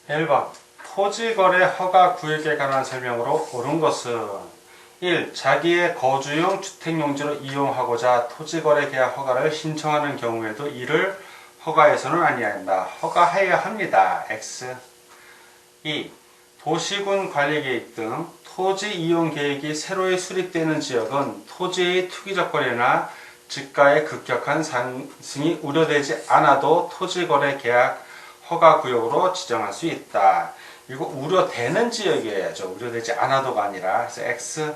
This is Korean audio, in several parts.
1번 토지거래 허가구역에 관한 설명으로 옳은 것은 1. 자기의 거주용 주택용지로 이용하고자 토지거래 계약 허가를 신청하는 경우에도 이를 허가해서는 아니한다. 허가하여야 합니다. X. 2. 도시군 관리계획 등 토지 이용 계획이 새로이 수립되는 지역은 토지의 투기적 거래나 지가의 급격한 상승이 우려되지 않아도 토지거래 계약 허가구역으로 지정할 수 있다. 이거 우려되는 지역이어야죠. 우려되지 않아도가 아니라. 그래서 X.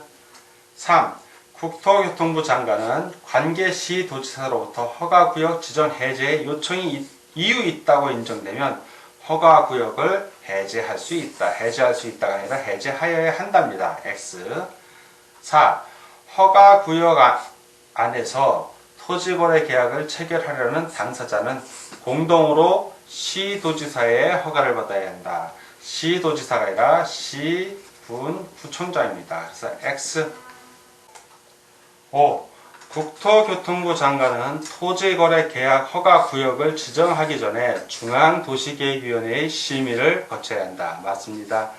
3. 국토교통부 장관은 관계시 도지사로부터 허가구역 지정 해제의 요청이 이유 있다고 인정되면 허가구역을 해제할 수 있다. 해제할 수 있다가 아니라 해제하여야 한답니다. X. 4. 허가구역 안에서 토지거래 계약을 체결하려는 당사자는 공동으로 시도지사의 허가를 받아야 한다. 시도지사가 아니라 시군 구청장입니다. 그래서 X. 5. 국토교통부 장관은 토지거래 계약 허가구역을 지정하기 전에 중앙도시계획위원회의 심의를 거쳐야 한다. 맞습니다.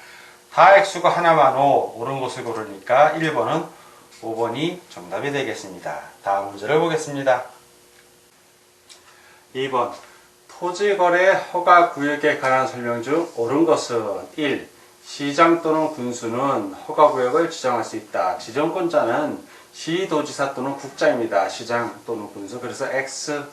다 X가 하나만 O, 옳은 것을 고르니까 1번은 5번이 정답이 되겠습니다. 다음 문제를 보겠습니다. 2번 토지거래 허가구역에 관한 설명 중 옳은 것은 1. 시장 또는 군수는 허가구역을 지정할 수 있다. 지정권자는 시도지사 또는 국장입니다. 시장 또는 군수. 그래서 X.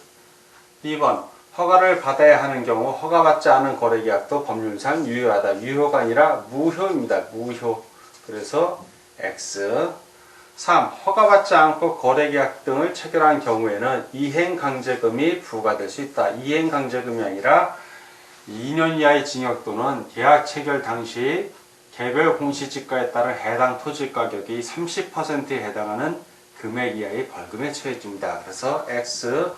2번 허가를 받아야 하는 경우 허가받지 않은 거래계약도 법률상 유효하다. 유효가 아니라 무효입니다. 무효. 그래서 X. 3. 허가받지 않고 거래계약 등을 체결한 경우에는 이행강제금이 부과될 수 있다. 이행강제금이 아니라 2년 이하의 징역 또는 계약 체결 당시 개별 공시지가에 따른 해당 토지 가격이 30%에 해당하는 금액 이하의 벌금에 처해집니다. 그래서 X.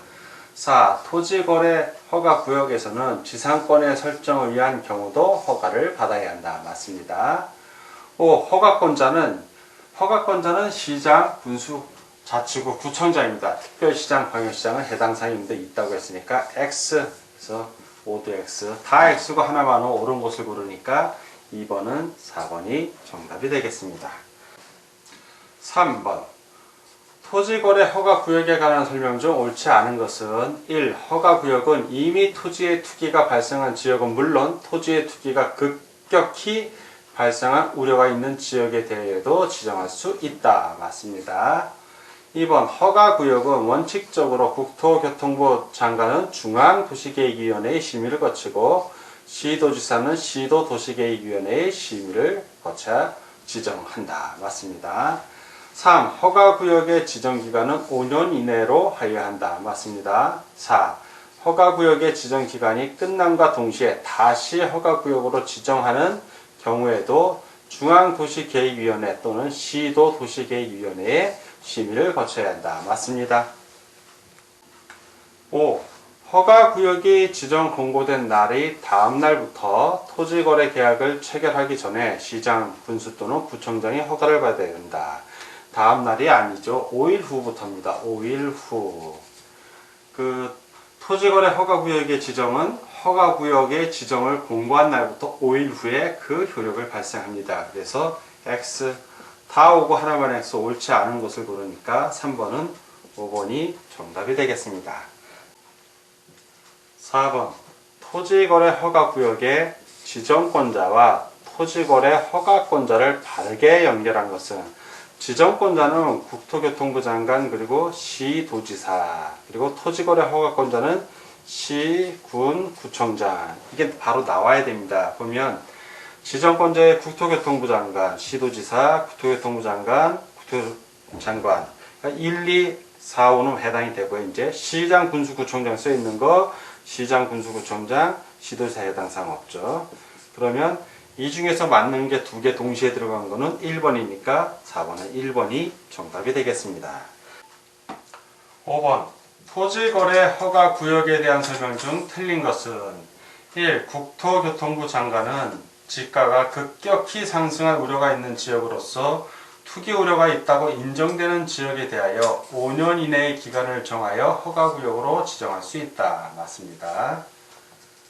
4. 토지거래 허가구역에서는 지상권의 설정을 위한 경우도 허가를 받아야 한다. 맞습니다. 5. 허가권자는 시장, 군수, 자치구, 구청장입니다. 특별시장, 광역시장은 해당 사유인데 있다고 했으니까 X. 그래서 모두 X. 다 X가 하나만 옳은 것을 고르니까 2번은 4번이 정답이 되겠습니다. 3번 토지거래 허가구역에 관한 설명 중 옳지 않은 것은 1. 허가구역은 이미 토지의 투기가 발생한 지역은 물론 토지의 투기가 급격히 발생한 우려가 있는 지역에 대해도 지정할 수 있다. 맞습니다. 2번 허가구역은 원칙적으로 국토교통부 장관은 중앙도시계획위원회의 심의를 거치고 시도지사는 시도도시계획위원회의 심의를 거쳐 지정한다. 맞습니다. 3. 허가구역의 지정기간은 5년 이내로 하여야 한다. 맞습니다. 4. 허가구역의 지정기간이 끝남과 동시에 다시 허가구역으로 지정하는 경우에도 중앙도시계획위원회 또는 시도도시계획위원회의 심의를 거쳐야 한다. 맞습니다. 5. 허가구역이 지정 공고된 날의 다음 날부터 토지거래 계약을 체결하기 전에 시장, 군수 또는 구청장이 허가를 받아야 된다. 다음 날이 아니죠. 5일 후부터입니다. 5일 후. 토지거래 허가구역의 지정은 허가구역의 지정을 공고한 날부터 5일 후에 그 효력을 발생합니다. 그래서 X. 다 오고 하나만 X 옳지 않은 것을 고르니까 3번은 5번이 정답이 되겠습니다. 4번 토지거래 허가구역의 지정권자와 토지거래 허가권자를 바르게 연결한 것은 지정권자는 국토교통부 장관 그리고 시도지사 그리고 토지거래 허가권자는 시, 군, 구청장 이게 바로 나와야 됩니다. 보면 지정권자의 국토교통부 장관, 시도지사, 국토교통부 장관, 국토장관 1, 2, 4, 5는 해당이 되고요. 이제 시장, 군수, 구청장 써 있는 거 시장, 군수, 구청장, 시도지사 해당 사항 없죠. 그러면 이 중에서 맞는 게 두 개 동시에 들어간 거는 1번이니까 4번은 1번이 정답이 되겠습니다. 5번 토지거래 허가구역에 대한 설명 중 틀린 것은 1. 국토교통부 장관은 지가가 급격히 상승할 우려가 있는 지역으로서 투기 우려가 있다고 인정되는 지역에 대하여 5년 이내의 기간을 정하여 허가구역으로 지정할 수 있다. 맞습니다.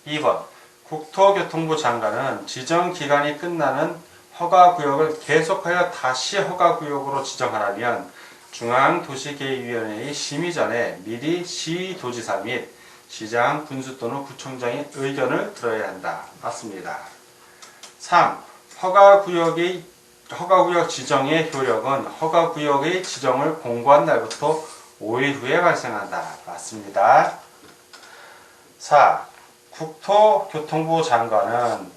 2번 국토교통부 장관은 지정기간이 끝나는 허가구역을 계속하여 다시 허가구역으로 지정하려면 중앙도시계획위원회의 심의 전에 미리 시도지사 및 시장, 군수 또는 구청장의 의견을 들어야 한다. 맞습니다. 3. 허가구역 지정의 효력은 허가구역의 지정을 공고한 날부터 5일 후에 발생한다. 맞습니다. 4. 국토교통부 장관은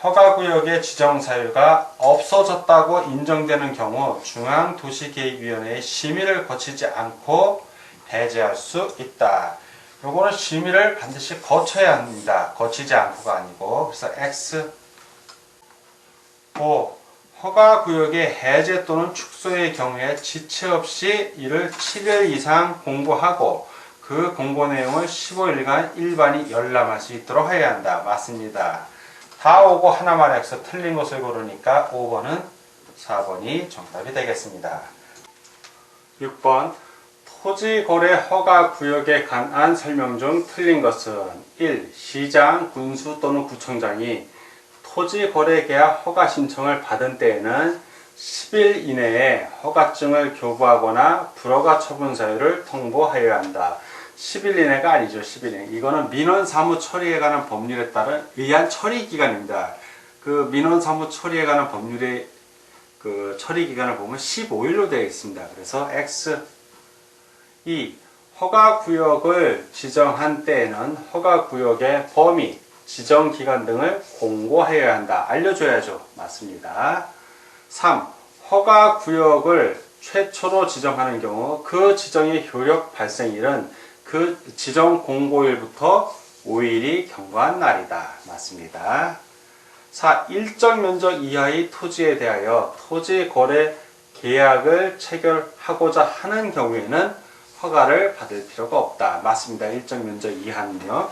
허가구역의 지정사유가 없어졌다고 인정되는 경우 중앙도시계획위원회의 심의를 거치지 않고 해제할 수 있다. 요거는 심의를 반드시 거쳐야 합니다. 거치지 않고가 아니고. 그래서 X. 5. 허가구역의 해제 또는 축소의 경우에 지체 없이 이를 7일 이상 공고하고 그 공고 내용을 15일간 일반이 열람할 수 있도록 해야 한다. 맞습니다. 다 오고 하나만 X 틀린 것을 고르니까 5번은 4번이 정답이 되겠습니다. 6번 토지거래 허가구역에 관한 설명 중 틀린 것은 1. 시장, 군수 또는 구청장이 토지거래계약 허가 신청을 받은 때에는 10일 이내에 허가증을 교부하거나 불허가 처분 사유를 통보하여야 한다. 10일 이내가 아니죠. 10일 이내. 이거는 민원사무 처리에 관한 법률에 따른 의한 처리 기간입니다. 그 민원사무 처리에 관한 법률의 그 처리 기간을 보면 15일로 되어 있습니다. 그래서 X. 2. 허가구역을 지정한 때에는 허가구역의 범위, 지정기간 등을 공고하여야 한다. 알려줘야죠. 맞습니다. 3. 허가구역을 최초로 지정하는 경우 그 지정의 효력 발생일은 그 지정 공고일부터 5일이 경과한 날이다. 맞습니다. 4. 일정 면적 이하의 토지에 대하여 토지거래 계약을 체결하고자 하는 경우에는 허가를 받을 필요가 없다. 맞습니다. 일정 면적 이하는요.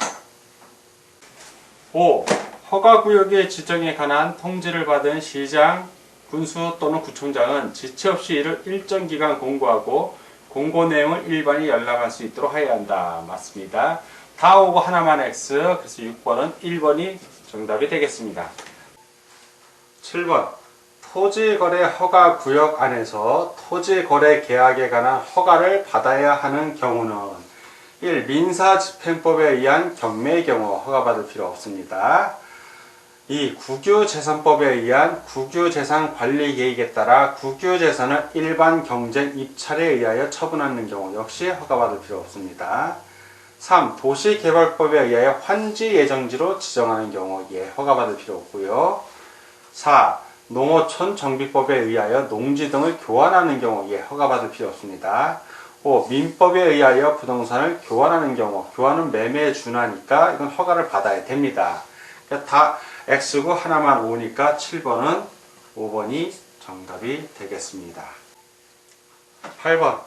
5. 허가구역의 지정에 관한 통지를 받은 시장, 군수 또는 구청장은 지체 없이 이를 일정 기간 공고하고 공고 내용을 일반이 열람할 수 있도록 해야 한다. 맞습니다. 다 오고 하나만 X. 그래서 6번은 1번이 정답이 되겠습니다. 7번 토지거래 허가구역 안에서 토지거래 계약에 관한 허가를 받아야 하는 경우는 1. 민사집행법에 의한 경매의 경우 허가받을 필요 없습니다. 2. 국유재산법에 의한 국유재산관리계획에 따라 국유재산을 일반 경쟁 입찰에 의하여 처분하는 경우 역시 허가받을 필요 없습니다. 3. 도시개발법에 의하여 환지예정지로 지정하는 경우 허가받을 필요 없고요. 4. 농어촌 정비법에 의하여 농지 등을 교환하는 경우 허가받을 필요 없습니다. 5. 민법에 의하여 부동산을 교환하는 경우 교환은 매매에 준하니까 이건 허가를 받아야 됩니다. 다 X고 하나만 O니까 7번은 5번이 정답이 되겠습니다. 8번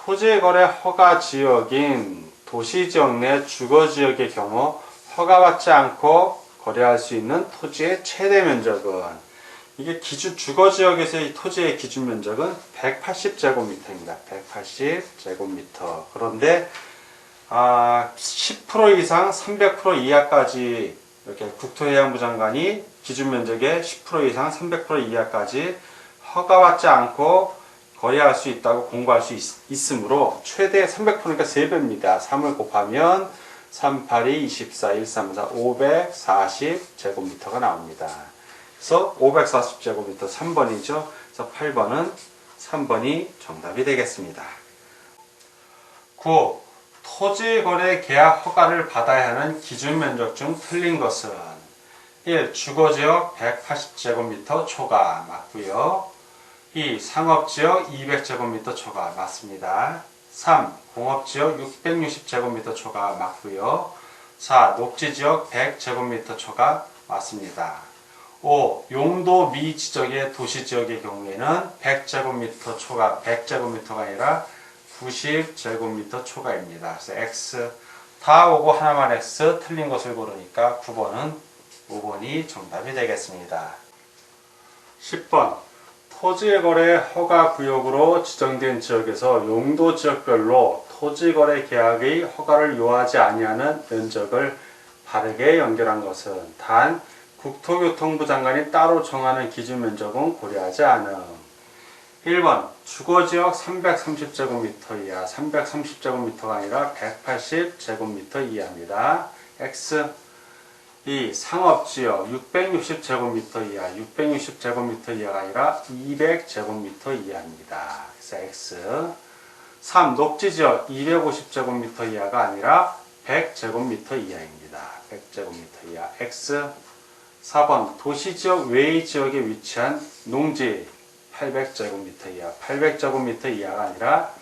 토지거래 허가지역인 도시지역 내 주거지역의 경우 허가받지 않고 거래할 수 있는 토지의 최대 면적은 이게 주거지역에서의 토지의 기준 면적은 180제곱미터입니다. 180제곱미터. 그런데 10% 이상 300% 이하까지 이렇게 국토해양부 장관이 기준 면적의 10% 이상 300% 이하까지 허가받지 않고 거래할 수 있다고 공고할 수 있으므로 최대 300%니까 3배입니다. 3을 곱하면 3, 8, 2, 24, 1, 3, 4, 540제곱미터가 나옵니다. 그래서 540제곱미터 3번이죠. 그래서 8번은 3번이 정답이 되겠습니다. 9. 토지거래 계약 허가를 받아야 하는 기준 면적 중 틀린 것은 1. 주거지역 180제곱미터 초과 맞고요. 2. 상업지역 200제곱미터 초과 맞습니다. 3. 공업지역 660제곱미터 초과 맞고요. 4. 녹지지역 100제곱미터 초과 맞습니다. 5. 용도 미지적의 도시지역의 경우에는 100제곱미터 초과 100제곱미터가 아니라 90제곱미터 초과입니다. 그래서 X 다 오고 하나만 X 틀린 것을 고르니까 9번은 5번이 정답이 되겠습니다. 10번 토지거래 허가구역으로 지정된 지역에서 용도 지역별로 토지거래 계약의 허가를 요하지 아니하는 면적을 바르게 연결한 것은 단 국토교통부 장관이 따로 정하는 기준 면적은 고려하지 않음. 1번 주거지역 330제곱미터 이하, 330제곱미터가 아니라 180제곱미터 이하입니다. X. 2. 상업지역 660제곱미터 이하, 660제곱미터 이하가 아니라 200제곱미터 이하입니다. 그래서 X. 3. 녹지지역 250제곱미터 이하가 아니라 100제곱미터 이하입니다. 100제곱미터 이하. X. 4번 도시지역 외의 지역에 위치한 농지 800제곱미터 이하, 800제곱미터 이하가 아니라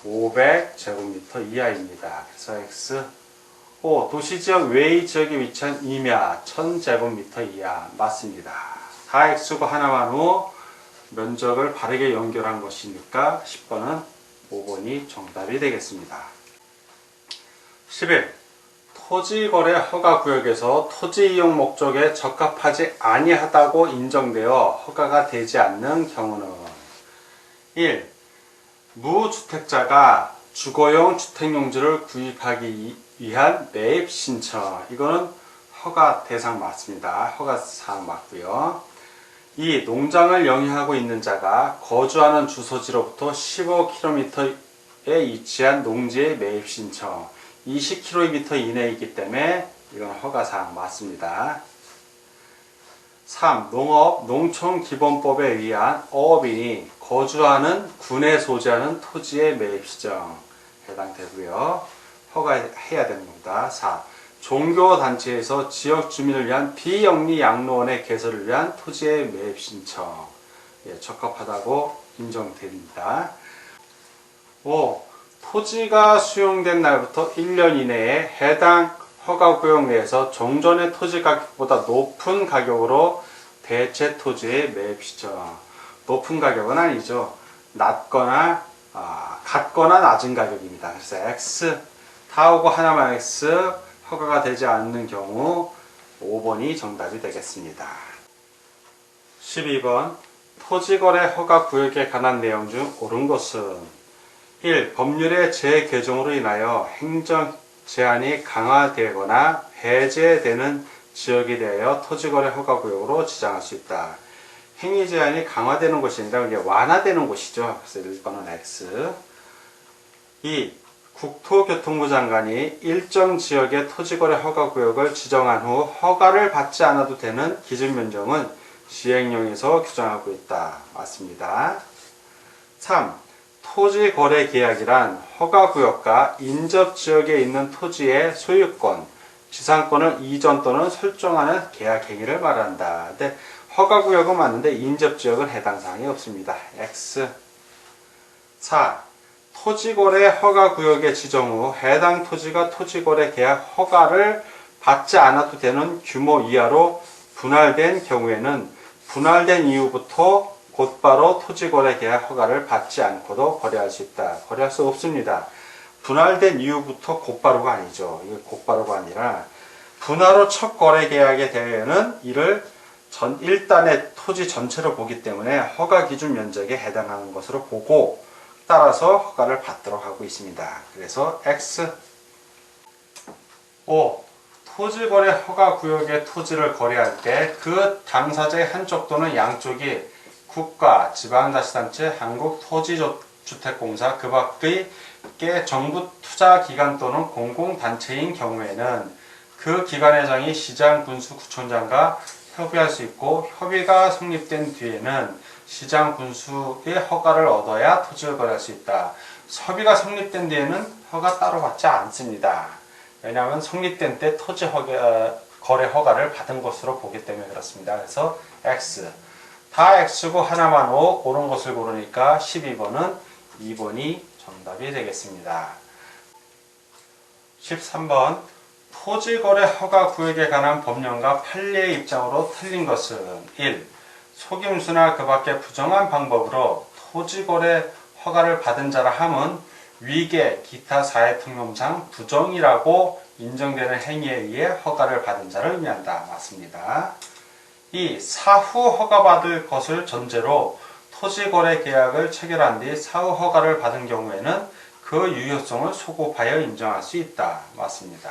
500제곱미터 이하입니다. 그래서 X. 5. 도시지역 외의 지역에 위치한 임야 1000제곱미터 이하. 맞습니다. 다 X고 하나만 후 면적을 바르게 연결한 것이니까 10번은 5번이 정답이 되겠습니다. 11. 토지거래 허가구역에서 토지 이용 목적에 적합하지 아니하다고 인정되어 허가가 되지 않는 경우는 1. 무주택자가 주거용 주택용지를 구입하기 위한 매입 신청. 이거는 허가 대상 맞습니다. 허가 사항 맞고요. 2. 농장을 영위하고 있는 자가 거주하는 주소지로부터 15km에 위치한 농지의 매입 신청. 20km 이내이기 때문에 이건 허가사항 맞습니다. 3. 농업, 농촌기본법에 의한 어업인이 거주하는 군에 소지하는 토지의 매입 시정 해당되고요. 허가해야 되는 겁니다. 4. 종교단체에서 지역 주민을 위한 비영리 양로원의 개설을 위한 토지의 매입 신청. 적합하다고 인정됩니다. 5. 토지가 수용된 날부터 1년 이내에 해당 허가구역 내에서 정전의 토지 가격보다 높은 가격으로 대체 토지의 매입 시정. 높은 가격은 아니죠. 낮거나 같거나 낮은 가격입니다. 그래서 X. 다 오고 하나만 X. 허가가 되지 않는 경우 5번이 정답이 되겠습니다. 12번 토지거래 허가구역에 관한 내용 중 옳은 것은 1. 법률의 재개정으로 인하여 행정 제한이 강화되거나 해제되는 지역에 대하여 토지거래 허가구역으로 지정할 수 있다. 행위 제한이 강화되는 것이 아니라 이게 완화되는 것이죠. 그래서 1번은 X. 2. 국토교통부 장관이 일정 지역의 토지거래 허가구역을 지정한 후 허가를 받지 않아도 되는 기준면적은 시행령에서 규정하고 있다. 맞습니다. 3. 토지거래계약이란 허가구역과 인접지역에 있는 토지의 소유권, 지상권을 이전 또는 설정하는 계약행위를 말한다. 근데 허가구역은 맞는데 인접지역은 해당 사항이 없습니다. X. 4. 토지거래 허가구역의 지정 후 해당 토지가 토지거래 계약 허가를 받지 않아도 되는 규모 이하로 분할된 경우에는 분할된 이후부터 곧바로 토지거래 계약 허가를 받지 않고도 거래할 수 있다. 거래할 수 없습니다. 분할된 이후부터 곧바로가 아니죠. 이게 곧바로가 아니라 분할 후 첫 거래 계약에 대해서는 이를 일단의 토지 전체로 보기 때문에 허가 기준 면적에 해당하는 것으로 보고 따라서 허가를 받도록 하고 있습니다. 그래서 X. 5. 토지거래 허가구역의 토지를 거래할 때 그 당사자의 한쪽 또는 양쪽이 국가, 지방자치단체, 한국토지주택공사 그 밖의 정부 투자기관 또는 공공단체인 경우에는 그 기관회장이 시장, 군수, 구청장과 협의할 수 있고 협의가 성립된 뒤에는 시장, 군수의 허가를 얻어야 토지를 거래할 수 있다. 협의가 성립된 뒤에는 허가 따로 받지 않습니다. 왜냐하면 성립된 때 토지 거래 허가를 받은 것으로 보기 때문에 그렇습니다. 그래서 X. 다 X고 하나만 O, 옳은 것을 고르니까 12번은 2번이 정답이 되겠습니다. 13번 토지거래 허가구역에 관한 법령과 판례의 입장으로 틀린 것은 1. 속임수나 그 밖의 부정한 방법으로 토지거래 허가를 받은 자라 함은 위계, 기타 사회통념상 부정이라고 인정되는 행위에 의해 허가를 받은 자를 의미한다. 맞습니다. 2. 사후 허가받을 것을 전제로 토지거래 계약을 체결한 뒤 사후 허가를 받은 경우에는 그 유효성을 소급하여 인정할 수 있다. 맞습니다.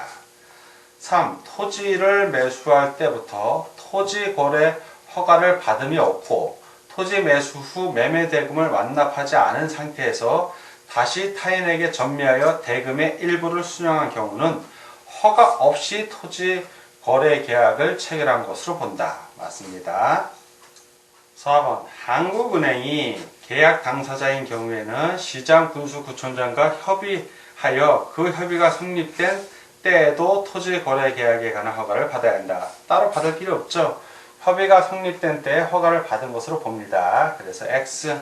3. 토지를 매수할 때부터 토지 거래 허가를 받음이 없고 토지 매수 후 매매 대금을 완납하지 않은 상태에서 다시 타인에게 전매하여 대금의 일부를 수령한 경우는 허가 없이 토지 거래 계약을 체결한 것으로 본다. 맞습니다. 4번 한국은행이 계약 당사자인 경우에는 시장군수구청장과 협의하여 그 협의가 성립된 때에도 토지 거래 계약에 관한 허가를 받아야 한다. 따로 받을 필요 없죠. 협의가 성립된 때에 허가를 받은 것으로 봅니다. 그래서 X.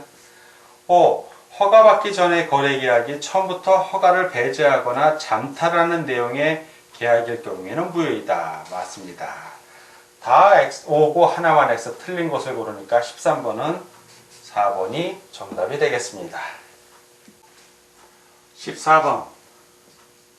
5. 허가받기 전에 거래 계약이 처음부터 허가를 배제하거나 잠탈하는 내용의 계약일 경우에는 무효이다. 맞습니다. 다 X, O고 하나만 X 틀린 것을 고르니까 13번은 4번이 정답이 되겠습니다. 14번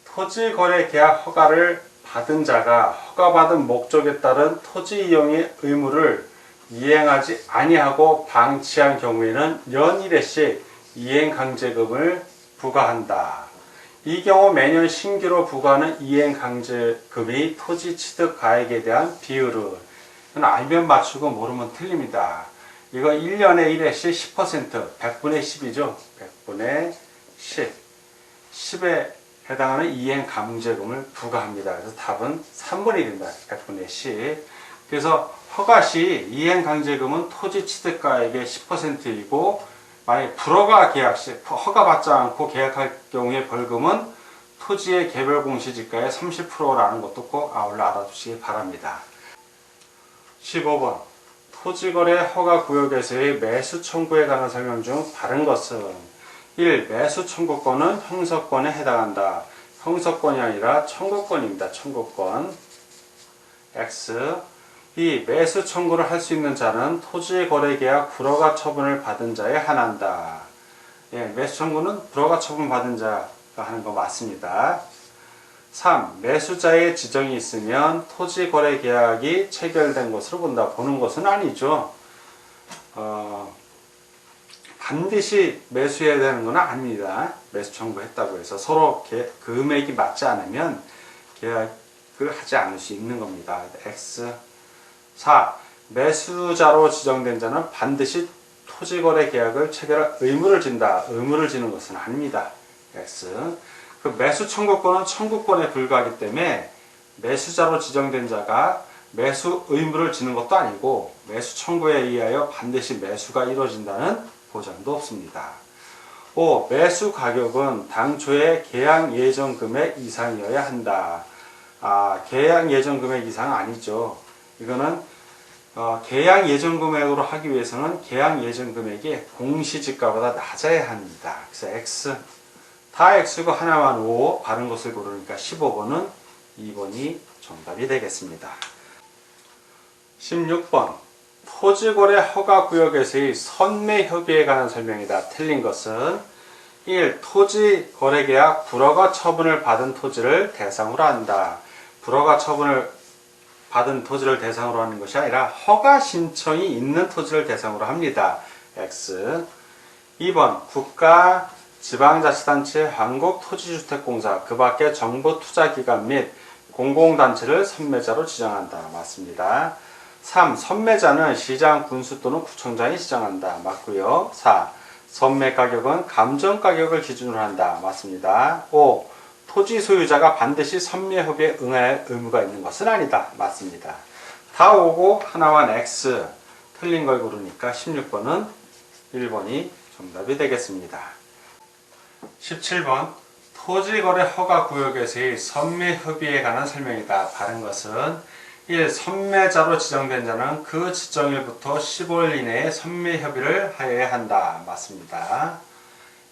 토지거래계약 허가를 받은 자가 허가받은 목적에 따른 토지 이용의 의무를 이행하지 아니하고 방치한 경우에는 연 1회씩 이행강제금을 부과한다. 이 경우 매년 신규로 부과하는 이행강제금이 토지 취득 가액에 대한 비율은 이건 알면 맞추고 모르면 틀립니다. 이거 1년에 1회씩 10%, 100분의 10이죠. 100분의 10. 10에 해당하는 이행강제금을 부과합니다. 그래서 답은 3번이 된다. 100분의 10. 그래서 허가시 이행강제금은 토지 취득가액의 10%이고 만약에 불허가 계약 시 허가받지 않고 계약할 경우에 벌금은 토지의 개별 공시지가의 30%라는 것도 꼭 아울러 알아두시기 바랍니다. 15번 토지거래 허가구역에서의 매수 청구에 관한 설명 중 바른 것은 1. 매수 청구권은 형서권에 해당한다. 형서권이 아니라 청구권입니다. 청구권. X. 2. 매수 청구를 할 수 있는 자는 토지거래계약 불허가 처분을 받은 자에 한한다. 예, 매수 청구는 불허가 처분 받은 자가 하는 거 맞습니다. 3. 매수자의 지정이 있으면 토지거래계약이 체결된 것으로 본다. 보는 것은 아니죠. 반드시 매수해야 되는 건 아닙니다. 매수 청구했다고 해서 서로 금액이 맞지 않으면 계약을 하지 않을 수 있는 겁니다. X. 4. 매수자로 지정된 자는 반드시 토지거래 계약을 체결할 의무를 진다. 의무를 지는 것은 아닙니다. X. 그 매수 청구권은 청구권에 불과하기 때문에 매수자로 지정된 자가 매수 의무를 지는 것도 아니고 매수 청구에 의하여 반드시 매수가 이루어진다는 보장도 없습니다. 5. 매수 가격은 당초의 계약 예정 금액 이상이어야 한다. 계약 예정 금액 이상은 아니죠. 이거는 계약 예정 금액으로 하기 위해서는 계약 예정 금액이 공시지가보다 낮아야 합니다. 그래서 X. 다 X고 하나만 O 바른 것을 고르니까 15번은 2번이 정답이 되겠습니다. 16번 토지거래 허가구역에서의 선매협의에 관한 설명이다. 틀린 것은 1. 토지거래계약 불허가 처분을 받은 토지를 대상으로 한다. 불허가 처분을 받은 토지를 대상으로 하는 것이 아니라 허가 신청이 있는 토지를 대상으로 합니다. X. 2번 국가, 지방자치단체, 한국토지주택공사, 그 밖의 정부투자기관 및 공공단체를 선매자로 지정한다. 맞습니다. 3. 선매자는 시장, 군수 또는 구청장이 지정한다. 맞고요. 4. 선매 가격은 감정가격을 기준으로 한다. 맞습니다. 5. 토지 소유자가 반드시 선매협의에 응할 의무가 있는 것은 아니다. 맞습니다. 다 오고 하나만 X 틀린 걸 고르니까 16번은 1번이 정답이 되겠습니다. 17번 토지거래 허가구역에서의 선매협의에 관한 설명이다. 바른 것은 1. 선매자로 지정된 자는 그 지정일부터 15일 이내에 선매협의를 하여야 한다. 맞습니다.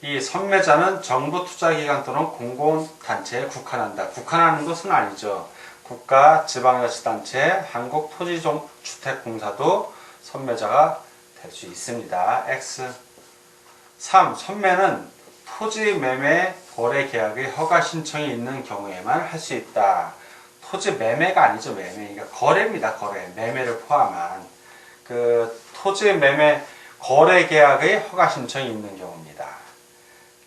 이 선매자는 정부 투자기관 또는 공공단체에 국한한다. 국한하는 것은 아니죠. 국가, 지방자치단체, 한국토지주택공사도 선매자가 될 수 있습니다. X. 3. 선매는 토지 매매 거래 계약의 허가 신청이 있는 경우에만 할 수 있다. 토지 매매가 아니죠. 매매. 그러니까 거래입니다. 거래. 매매를 포함한 그 토지 매매 거래 계약의 허가 신청이 있는 경우입니다.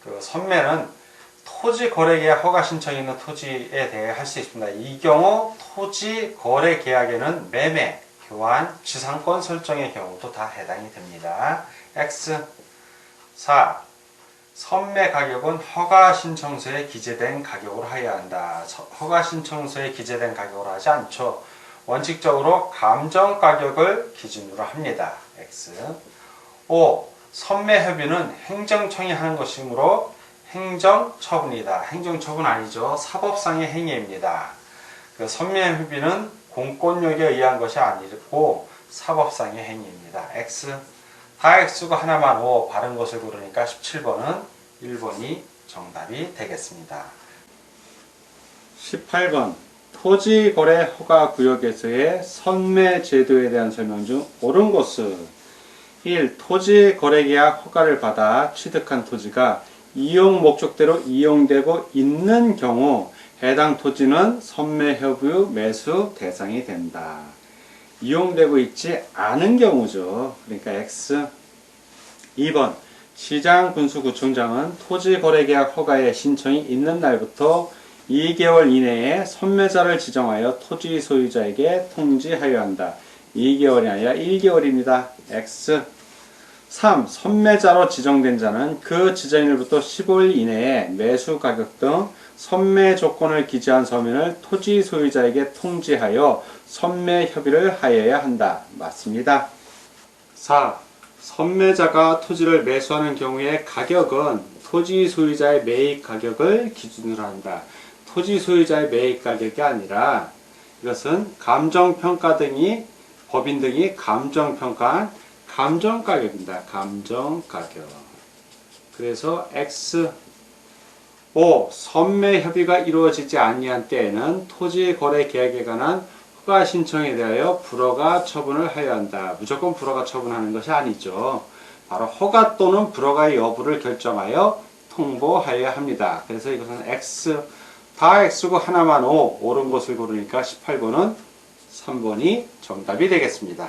그 선매는 토지 거래 계약 허가 신청이 있는 토지에 대해 할 수 있습니다. 이 경우 토지 거래 계약에는 매매, 교환, 지상권 설정의 경우도 다 해당이 됩니다. X 4. 선매 가격은 허가 신청서에 기재된 가격으로 하여야 한다. 허가 신청서에 기재된 가격으로 하지 않죠. 원칙적으로 감정 가격을 기준으로 합니다. X 5. 선매 협의는 행정청이 하는 것이므로 행정처분이다. 행정처분 아니죠. 사법상의 행위입니다. 그 선매 협의는 공권력에 의한 것이 아니고 사법상의 행위입니다. X 다 X고 하나만 O 바른 것을 고르니까 17번은 1번이 정답이 되겠습니다. 18번 토지거래 허가구역에서의 선매 제도에 대한 설명 중 옳은 것은 1. 토지거래계약 허가를 받아 취득한 토지가 이용 목적대로 이용되고 있는 경우 해당 토지는 선매협의 후 매수 대상이 된다. 이용되고 있지 않은 경우죠. 그러니까 X. 2번 시장군수구청장은 토지거래계약 허가의 신청이 있는 날부터 2개월 이내에 선매자를 지정하여 토지 소유자에게 통지하여야 한다. 2개월이 아니라 1개월입니다. X. 3. 선매자로 지정된 자는 그 지정일부터 15일 이내에 매수 가격 등 선매 조건을 기재한 서면을 토지 소유자에게 통지하여 선매 협의를 하여야 한다. 맞습니다. 4. 선매자가 토지를 매수하는 경우에 가격은 토지 소유자의 매입 가격을 기준으로 한다. 토지 소유자의 매입 가격이 아니라 이것은 감정평가 등이 법인 등이 감정평가한 감정가격입니다. 감정가격. 그래서 X 5. 선매 협의가 이루어지지 아니한 때에는 토지거래 계약에 관한 허가 신청에 대하여 불허가 처분을 하여야 한다. 무조건 불허가 처분하는 것이 아니죠. 바로 허가 또는 불허가의 여부를 결정하여 통보하여야 합니다. 그래서 이것은 X 다 X고 하나만 O 옳은 것을 고르니까 18번은 3번이 정답이 되겠습니다.